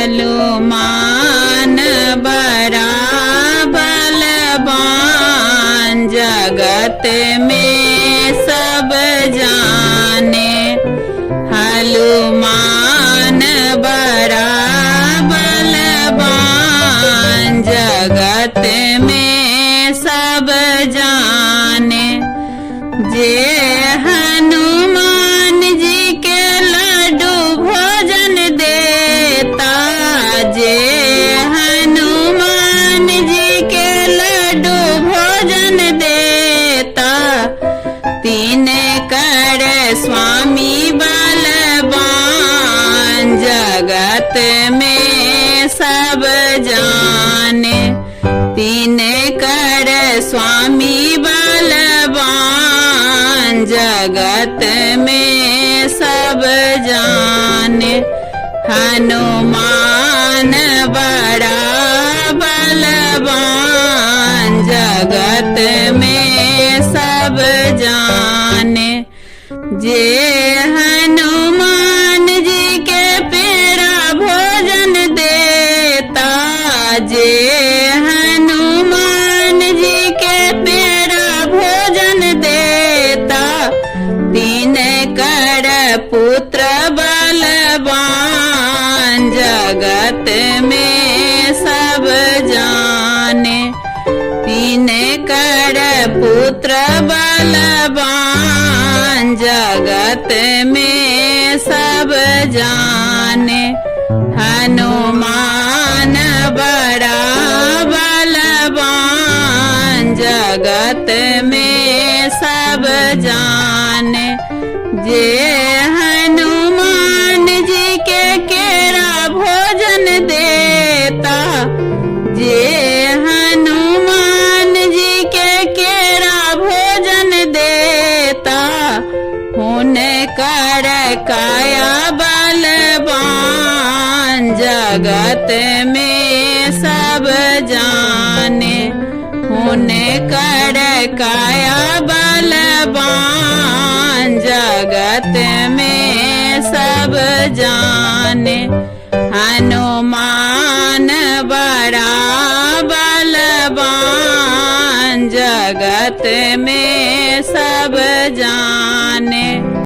हनुमान बड़ा बलवान जगत में सब जाने। हनुमान बड़ा बलवान जगत में सब जाने। जे हनुमान जी के लड्डू भोजन देता, जे हनुमान जी के लड्डू भोजन देता, तीन कर स्वामी बलवान जगत में सब जाने। तीन कर स्वामी बलवान जगत में सब जाने। हनुमान बड़ा बलवान जगत में सब जाने। जे हनुमान जी के पेड़ा भोजन देता, जे हनुमान जी के पेड़ा भोजन देता, तीन कर पुत्र बलवान जगत में सब जाने। तीन कर पुत्र बलवान जगत में सब जाने। हनुमान बड़ा बलवान जगत में सब जाने। जे हनुमान जी के केरा भोजन देता, जे हनुमान जी के केरा भोजन देता, हुनकर काया बलवान जगत में सब जाने। हुनकर काया बलवान जगत में सब जाने। हनुमान